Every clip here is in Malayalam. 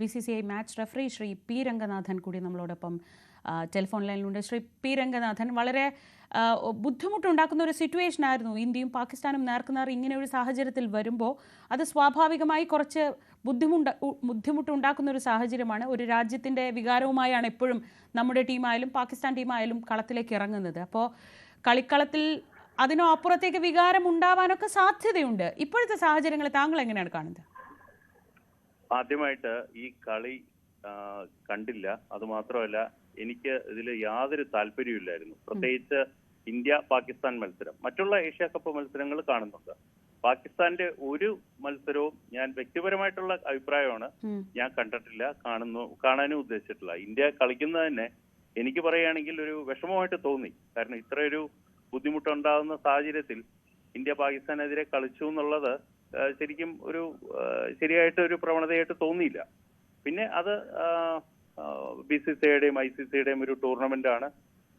BCCI match referee Shri P Ranganathan കൂടി നമ്മളോടൊപ്പം ടെലിഫോൺ ലൈനിലുണ്ട്. ശ്രീ പി രംഗനാഥൻ, വളരെ ബുദ്ധിമുട്ടുണ്ടാക്കുന്ന ഒരു സിറ്റുവേഷൻ ആയിരുന്നു ഇന്ത്യയും പാകിസ്ഥാനും നേർക്കുനേർ ഇങ്ങനെ ഒരു സാഹചര്യത്തിൽ വരുമ്പോൾ അത് സ്വാഭാവികമായി കുറച്ച് ബുദ്ധിമുട്ടുണ്ടാക്കുന്ന ഒരു സാഹചര്യമാണ്. ഒരു രാജ്യത്തിൻ്റെ വികാരവുമായാണ് എപ്പോഴും നമ്മുടെ ടീമായാലും പാകിസ്ഥാൻ ടീമായാലും കളത്തിലേക്ക് ഇറങ്ങുന്നത്. അപ്പോൾ കളിക്കളത്തിൽ അതിനോ അപ്പുറത്തേക്ക് വികാരം ഉണ്ടാവാനൊക്കെ സാധ്യതയുണ്ട്. ഇപ്പോഴത്തെ സാഹചര്യങ്ങൾ താങ്കൾ എങ്ങനെയാണ് കാണുന്നത്? ആദ്യമായിട്ട് ഈ കളി കണ്ടില്ല. അതുമാത്രമല്ല, എനിക്ക് ഇതിൽ യാതൊരു താല്പര്യമില്ലായിരുന്നു. പ്രത്യേകിച്ച് ഇന്ത്യ പാകിസ്ഥാൻ മത്സരം. മറ്റുള്ള ഏഷ്യ കപ്പ് മത്സരങ്ങൾ കാണുന്നുണ്ട്. പാകിസ്ഥാന്റെ ഒരു മത്സരവും ഞാൻ വ്യക്തിപരമായിട്ടുള്ള അഭിപ്രായമാണ്, ഞാൻ കണ്ടിട്ടില്ല, കാണാനും ഉദ്ദേശിച്ചിട്ടില്ല. ഇന്ത്യ കളിക്കുന്നത് തന്നെ എനിക്ക് പറയുകയാണെങ്കിൽ ഒരു വിഷമമായിട്ട് തോന്നി. കാരണം ഇത്രയൊരു ബുദ്ധിമുട്ടുണ്ടാകുന്ന സാഹചര്യത്തിൽ ഇന്ത്യ പാകിസ്ഥാനെതിരെ കളിച്ചു എന്നുള്ളത് ശരിക്കും ഒരു ശരിയായിട്ട് ഒരു പ്രവണതയായിട്ട് തോന്നിയില്ല. പിന്നെ അത് BCCIയുടെയും ICCയുടെയും ഒരു ടൂർണമെന്റ് ആണ്,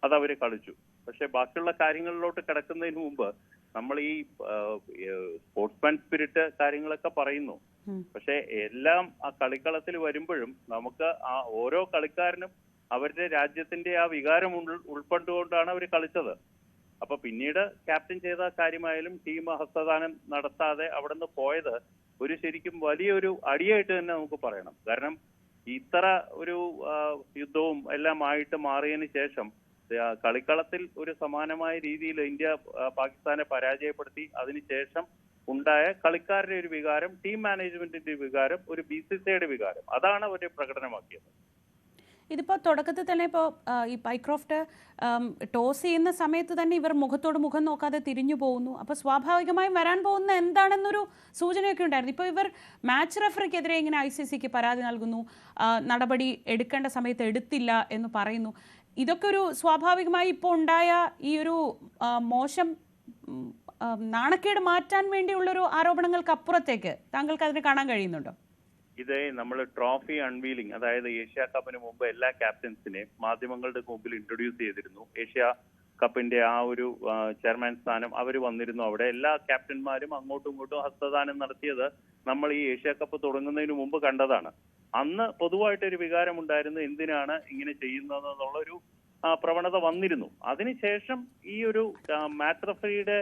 അത് അവര് കളിച്ചു. പക്ഷെ ബാക്കിയുള്ള കാര്യങ്ങളിലോട്ട് കിടക്കുന്നതിന് മുമ്പ് നമ്മൾ ഈ സ്പോർട്സ്മാൻ സ്പിരിറ്റ് കാര്യങ്ങളൊക്കെ പറയുന്നു. പക്ഷെ എല്ലാം ആ കളിക്കളത്തിൽ വരുമ്പോഴും നമുക്ക് ആ ഓരോ കളിക്കാരനും അവരുടെ രാജ്യത്തിന്റെ ആ വികാരം ഉൾപ്പെട്ടുകൊണ്ടാണ് അവർ കളിച്ചത്. അപ്പൊ പിന്നീട് ക്യാപ്റ്റൻ ചെയ്ത കാര്യമായാലും ടീം ഹസ്തദാനം നടത്താതെ അവിടെ നിന്ന് പോയത് ഒരു ശരിക്കും വലിയൊരു അടിയായിട്ട് തന്നെ നമുക്ക് പറയണം. കാരണം ഇത്ര ഒരു യുദ്ധവും എല്ലാം ആയിട്ട് മാറിയതിന് ശേഷം കളിക്കളത്തിൽ ഒരു സമാനമായ രീതിയിൽ ഇന്ത്യ പാകിസ്ഥാനെ പരാജയപ്പെടുത്തി അതിനുശേഷം ഉണ്ടായ കളിക്കാരുടെ ഒരു വികാരം, ടീം മാനേജ്മെന്റിന്റെ വികാരം, ഒരു BCCIയുടെ വികാരം, അതാണ് അവർ പ്രകടനമാക്കിയത്. ഇതിപ്പോൾ തുടക്കത്തിൽ തന്നെ ഇപ്പോൾ ഈ പൈക്രോഫ്റ്റ് ടോസ് ചെയ്യുന്ന സമയത്ത് തന്നെ ഇവർ മുഖത്തോട് മുഖം നോക്കാതെ തിരിഞ്ഞു പോകുന്നു. അപ്പോൾ സ്വാഭാവികമായും വരാൻ പോകുന്ന എന്താണെന്നൊരു സൂചനയൊക്കെ ഉണ്ടായിരുന്നു. ഇപ്പോൾ ഇവർ മാച്ച് റഫറിക്കെതിരെ ഇങ്ങനെ ICCക്ക് പരാതി നൽകുന്നു, നടപടി എടുക്കേണ്ട സമയത്ത് എടുത്തില്ല എന്ന് പറയുന്നു. ഇതൊക്കെ ഒരു സ്വാഭാവികമായി ഇപ്പോൾ ഉണ്ടായ ഈ ഒരു മോശം നാണക്കേട് മാറ്റാൻ വേണ്ടിയുള്ളൊരു ആരോപണങ്ങൾക്ക് അപ്പുറത്തേക്ക് താങ്കൾക്ക് അതിനെ കാണാൻ കഴിയുന്നുണ്ടോ? ഇത് നമ്മൾ ട്രോഫി അൺവീലിംഗ്, അതായത് ഏഷ്യ കപ്പിന് മുമ്പ് എല്ലാ ക്യാപ്റ്റൻസിനെയും മാധ്യമങ്ങളുടെ മുമ്പിൽ ഇൻട്രൊഡ്യൂസ് ചെയ്തിരുന്നു. ഏഷ്യ കപ്പിന്റെ ആ ഒരു ചെയർമാൻ സ്ഥാനം അവർ വന്നിരുന്നു. അവിടെ എല്ലാ ക്യാപ്റ്റന്മാരും അങ്ങോട്ടും ഇങ്ങോട്ടും ഹസ്തദാനം നടത്തിയത് നമ്മൾ ഈ ഏഷ്യ കപ്പ് തുടങ്ങുന്നതിന് മുമ്പ് കണ്ടതാണ്. അന്ന് പൊതുവായിട്ടൊരു വികാരം ഉണ്ടായിരുന്നു, എന്തിനാണ് ഇങ്ങനെ ചെയ്യുന്നതെന്നുള്ളൊരു പ്രവണത വന്നിരുന്നു. അതിനുശേഷം ഈ ഒരു മാച്ച് റഫറിയുടെ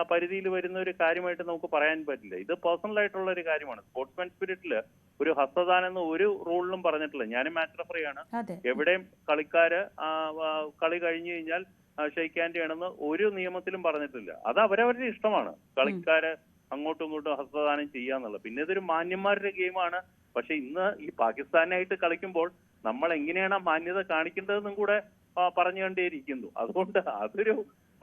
പരിധിയിൽ വരുന്ന ഒരു കാര്യമായിട്ട് നമുക്ക് പറയാൻ പറ്റില്ല. ഇത് പേഴ്സണൽ ആയിട്ടുള്ള ഒരു കാര്യമാണ്. സ്പോർട്സ്മാൻ സ്പിരിറ്റില് ഒരു ഹസ്തദാനം എന്ന് ഒരു റൂളിലും പറഞ്ഞിട്ടില്ല. ഞാനും മാച്ച് റഫറിയാണ്. എവിടെയും കളിക്കാര് കളി കഴിഞ്ഞു കഴിഞ്ഞാൽ ഷെയ്ക്ക് ഹാൻഡ് ചെയ്യണമെന്ന് ഒരു നിയമത്തിലും പറഞ്ഞിട്ടില്ല. അത് അവരവരുടെ ഇഷ്ടമാണ്, കളിക്കാര് അങ്ങോട്ടും ഇങ്ങോട്ടും ഹസ്തദാനം ചെയ്യാന്നുള്ളത്. പിന്നെ ഇതൊരു മാന്യന്മാരുടെ ഗെയിമാണ്. പക്ഷെ ഇന്ന് ഈ പാകിസ്ഥാനായിട്ട് കളിക്കുമ്പോൾ നമ്മൾ എങ്ങനെയാണ് മാന്യത കാണിക്കേണ്ടതെന്നും കൂടെ പറഞ്ഞുകൊണ്ടേയിരിക്കുന്നു. അതുകൊണ്ട് അതൊരു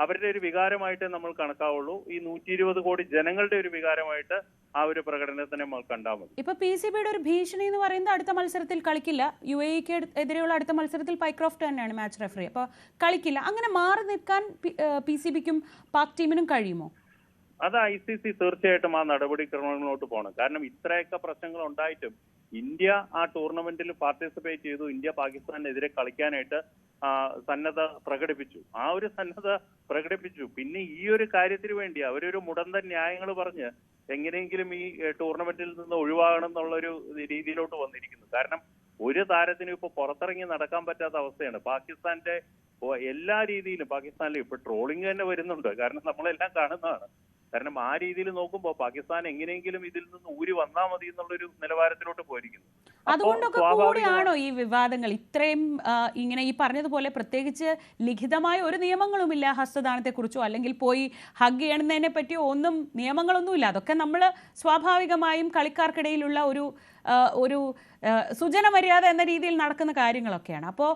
അവരുടെ ഒരു വികാരമായിട്ട് നമ്മൾ കണക്കാവുള്ളൂ. ഈ 120 കോടി ജനങ്ങളുടെ ഒരു വികാരമായിട്ട് ആ ഒരു പ്രകടനത്തിനെ നമ്മൾ കണ്ടാൽ മതി. ഇപ്പൊ PCBയുടെ ഒരു ഭീഷണി എന്ന് പറയുന്നത് അടുത്ത മത്സരത്തിൽ കളിക്കില്ല. UAEക്ക് എതിരെയുള്ള അടുത്ത മത്സരത്തിൽ പൈക്രോഫ്റ്റ് തന്നെയാണ് മാച്ച് റഫറി. അപ്പോൾ കളിക്കില്ല. അങ്ങനെ മാറി നിൽക്കാൻ PCBക്കും പാക് ടീമിനും കഴിയുമോ? അത് ICC തീർച്ചയായിട്ടും ആ നടപടിക്രമങ്ങളോട്ട് പോകണം. കാരണം ഇത്രയൊക്കെ പ്രശ്നങ്ങൾ ഉണ്ടായിട്ടും ഇന്ത്യ ആ ടൂർണമെന്റിൽ പാർട്ടിസിപ്പേറ്റ് ചെയ്തു. ഇന്ത്യ പാകിസ്ഥാനെതിരെ കളിക്കാനായിട്ട് സന്നദ്ധ പ്രകടിപ്പിച്ചു. ആ ഒരു സന്നദ്ധ പ്രകടിപ്പിച്ചു. പിന്നെ ഈ ഒരു കാര്യത്തിന് വേണ്ടി അവരൊരു മുടന്തൻ ന്യായങ്ങൾ പറഞ്ഞ് എങ്ങനെയെങ്കിലും ഈ ടൂർണമെന്റിൽ നിന്ന് ഒഴിവാകണം എന്നുള്ളൊരു രീതിയിലോട്ട് വന്നിരിക്കുന്നു. കാരണം ഒരു താരത്തിനും ഇപ്പൊ പുറത്തിറങ്ങി നടക്കാൻ പറ്റാത്ത അവസ്ഥയാണ്. പാകിസ്ഥാന്റെ എല്ലാ രീതിയിലും പാകിസ്ഥാനിൽ ഇപ്പൊ ട്രോളിംഗ് തന്നെ വരുന്നുണ്ട്. കാരണം നമ്മളെല്ലാം കാണുന്നതാണ്. കാരണം ആ രീതിയിൽ നോക്കുമ്പോൾ പാകിസ്ഥാൻ എങ്ങനെയെങ്കിലും ഇതിൽ നിന്ന് ഊരി വന്നാൽ മതി എന്നുള്ളൊരു നിലവാരത്തിലോട്ട് പോയിരിക്കുന്നു. അതുകൊണ്ടൊക്കെ കൂടിയാണോ ഈ വിവാദങ്ങൾ ഇത്രയും ഇങ്ങനെ ഈ പറഞ്ഞതുപോലെ? പ്രത്യേകിച്ച് ലിഖിതമായ ഒരു നിയമങ്ങളുമില്ല ഹസ്തദാനത്തെക്കുറിച്ചോ അല്ലെങ്കിൽ പോയി ഹഗ് ചെയ്യണതിനെ പറ്റിയോ ഒന്നും നിയമങ്ങളൊന്നുമില്ല. അതൊക്കെ നമ്മൾ സ്വാഭാവികമായും കളിക്കാർക്കിടയിലുള്ള ഒരു സുജന മര്യാദ എന്ന രീതിയിൽ നടക്കുന്ന കാര്യങ്ങളൊക്കെയാണ്. അപ്പോൾ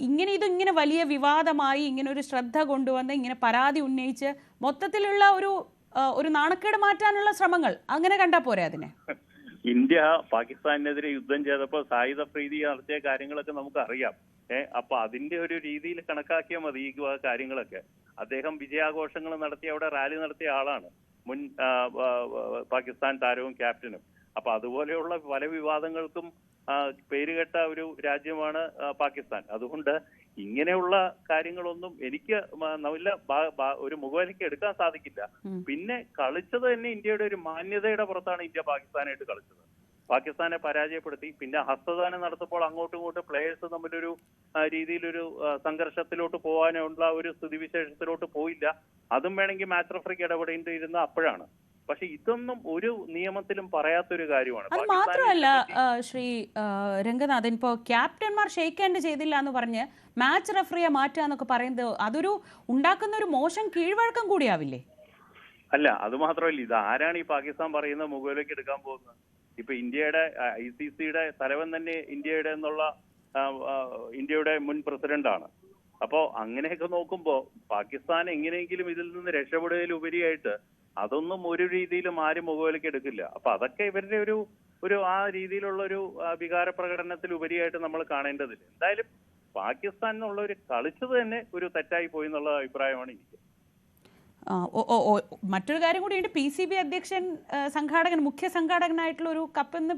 ഇതിങ്ങനെ വലിയ വിവാദമായി ഇങ്ങനെ ഒരു ശ്രദ്ധ കൊണ്ടുവന്ന് ഇങ്ങനെ പരാതി ഉന്നയിച്ച് മൊത്തത്തിലുള്ള ഒരു നാണക്കേട് മാറ്റാനുള്ള ശ്രമങ്ങൾ അങ്ങനെ കണ്ടാൽ പോരെ അതിനെ? ഇന്ത്യ പാകിസ്ഥാനെതിരെ യുദ്ധം ചെയ്തപ്പോൾ സായുധ പ്രീതി നടത്തിയ കാര്യങ്ങളൊക്കെ നമുക്ക് അറിയാം. അപ്പൊ അതിന്റെ ഒരു രീതിയിൽ കണക്കാക്കിയാൽ മതി ഈ കാര്യങ്ങളൊക്കെ. അദ്ദേഹം വിജയാഘോഷങ്ങൾ നടത്തി അവിടെ റാലി നടത്തിയ ആളാണ്, മുൻ പാകിസ്ഥാൻ താരവും ക്യാപ്റ്റനും. അപ്പൊ അതുപോലെയുള്ള പല വിവാദങ്ങൾക്കും പേരുകെട്ട ഒരു രാജ്യമാണ് പാകിസ്ഥാൻ. അതുകൊണ്ട് ഇങ്ങനെയുള്ള കാര്യങ്ങളൊന്നും എനിക്ക് ഒരു മുഖവിലയ്ക്ക് എടുക്കാൻ സാധിക്കില്ല. പിന്നെ കളിച്ചത് തന്നെ ഇന്ത്യയുടെ ഒരു മാന്യതയുടെ പുറത്താണ് ഇന്ത്യ പാകിസ്ഥാനായിട്ട് കളിച്ചത്. പാകിസ്ഥാനെ പരാജയപ്പെടുത്തി. പിന്നെ ഹസ്തദാനം നടത്തുമ്പോൾ അങ്ങോട്ടും ഇങ്ങോട്ടും പ്ലേയേഴ്സ് തമ്മിലൊരു രീതിയിലൊരു സംഘർഷത്തിലോട്ട് പോകാനുള്ള ഒരു സ്ഥിതിവിശേഷത്തിലോട്ട് പോയില്ല. അതും വേണമെങ്കിൽ മാച്ച് റഫറിക്ക് ഇടപെടേണ്ടിയിരുന്ന അപ്പോഴാണ്. പക്ഷെ ഇതൊന്നും ഒരു നിയമത്തിലും പറയാത്തൊരു കാര്യമാണ്. അത് മാത്രമല്ല ശ്രീ രംഗനാഥൻ, ഇപ്പോൾ ക്യാപ്റ്റന്മാർ ഷെയ്ക്ക് ഹാൻഡ് ചെയ്തില്ല എന്ന് പറഞ്ഞ് മാച്ച് റഫറിയെ മാറ്റുക എന്നൊക്കെ പറയുന്നത് അതൊരു ഉണ്ടാക്കുന്ന ഒരു മോശം കീഴ്വഴക്കം കൂടിയാവില്ലേ? അല്ല, അത് മാത്രമല്ല, ഇത് ആരാണ് ഈ പാകിസ്ഥാൻ പറയുന്ന മുകളിലേക്ക് എടുക്കാൻ പോകുന്നത്? ഇപ്പൊ ഇന്ത്യയുടെ ICCയുടെ തലവൻ തന്നെ ഇന്ത്യയുടെ മുൻ പ്രസിഡന്റാണ്. അപ്പോ അങ്ങനെയൊക്കെ നോക്കുമ്പോ പാകിസ്ഥാൻ എങ്ങനെയെങ്കിലും ഇതിൽ നിന്ന് രക്ഷപ്പെടുകയിലുപരിയായിട്ട് അതൊന്നും ഒരു രീതിയിലും ആരും മുഖവിലേക്ക് എടുക്കില്ല. അപ്പൊ അതൊക്കെ ഇവരുടെ ഒരു ആ രീതിയിലുള്ള ഒരു വികാര പ്രകടനത്തിൽ ഉപരിയായിട്ട് നമ്മൾ കാണേണ്ടതില്ല. എന്തായാലും പാകിസ്ഥാൻ എന്നുള്ള ഒരു കളിച്ചത് തന്നെ ഒരു തെറ്റായി പോയി എന്നുള്ള അഭിപ്രായമാണ് എനിക്ക്. മറ്റൊരു കാര്യം കൂടിയുണ്ട്. PCB അധ്യക്ഷൻ മുഖ്യ സംഘാടകനായിട്ടുള്ള ഒരു കപ്പെന്ന്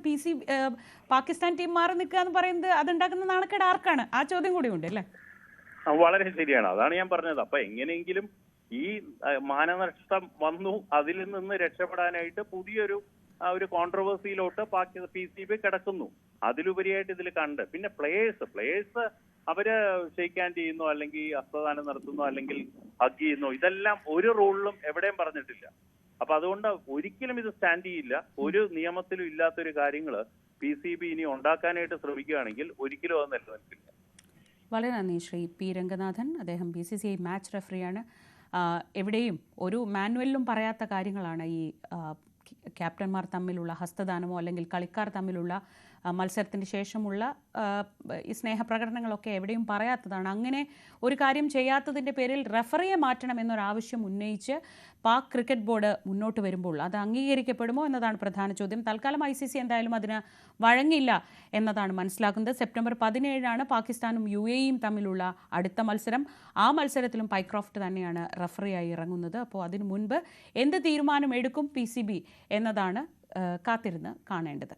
പാകിസ്ഥാൻ ടീം മാറി നിൽക്കുക എന്ന് പറയുന്നത് അതുണ്ടാക്കുന്ന നാണക്കേട് ആർക്കാണ്? ആ ചോദ്യം കൂടി ഉണ്ട് അല്ലേ? വളരെ ശരിയാണ്, അതാണ് ഞാൻ പറഞ്ഞത്. അപ്പൊ എങ്ങനെയെങ്കിലും ഈ മാനനഷ്ടം വന്നു, അതിൽ നിന്ന് രക്ഷപ്പെടാനായിട്ട് പുതിയൊരു കോൺട്രവേഴ്സിയിലോട്ട് PCB കിടക്കുന്നു. അതിലുപരിയായിട്ട് ഇതിൽ കണ്ട് പിന്നെ പ്ലേയേഴ്സ് അവര് ഷെയ്ക്ക് ഹാൻഡ് ചെയ്യുന്നു, അല്ലെങ്കിൽ ഹസ്തദാനം നടത്തുന്നു, അല്ലെങ്കിൽ ഹഗ് ചെയ്യുന്നു. ഇതെല്ലാം ഒരു റൂളിലും എവിടെയും പറഞ്ഞിട്ടില്ല. അപ്പൊ അതുകൊണ്ട് ഒരിക്കലും ഇത് സ്റ്റാൻഡ് ചെയ്യില്ല. ഒരു നിയമത്തിലും ഇല്ലാത്തൊരു കാര്യങ്ങള് PCB ഇനി ഉണ്ടാക്കാനായിട്ട് ശ്രമിക്കുകയാണെങ്കിൽ ഒരിക്കലും അത് നിലനിൽക്കില്ല. വളരെ നന്ദി ശ്രീ P. രംഗനാഥൻ. അദ്ദേഹം BCCI മാച്ച് റെഫറിയാണ്. എവിടെയും ഒരു മാനുവലിലും പറയാത്ത കാര്യങ്ങളാണ് ഈ ക്യാപ്റ്റന്മാർ തമ്മിലുള്ള ഹസ്തദാനമോ അല്ലെങ്കിൽ കളിക്കാർ തമ്മിലുള്ള മത്സരത്തിന് ശേഷമുള്ള ഈ സ്നേഹപ്രകടനങ്ങളൊക്കെ എവിടെയും പറയാത്തതാണ്. അങ്ങനെ ഒരു കാര്യം ചെയ്യാത്തതിൻ്റെ പേരിൽ റഫറിയെ മാറ്റണം എന്നൊരാവശ്യം ഉന്നയിച്ച് പാക് ക്രിക്കറ്റ് ബോർഡ് മുന്നോട്ട് വരുമ്പോൾ അത് അംഗീകരിക്കപ്പെടുമോ എന്നതാണ് പ്രധാന ചോദ്യം. തൽക്കാലം ICC എന്തായാലും അതിന് വഴങ്ങില്ല എന്നതാണ് മനസ്സിലാക്കുന്നത്. സെപ്റ്റംബർ 17 പാകിസ്ഥാനും UAEയും തമ്മിലുള്ള അടുത്ത മത്സരം. ആ മത്സരത്തിലും പൈക്രോഫ്റ്റ് തന്നെയാണ് റഫറിയായി ഇറങ്ങുന്നത്. അപ്പോൾ അതിനു മുൻപ് എന്ത് തീരുമാനം എടുക്കും PCB എന്നതാണ് കാത്തിരുന്ന് കാണേണ്ടത്.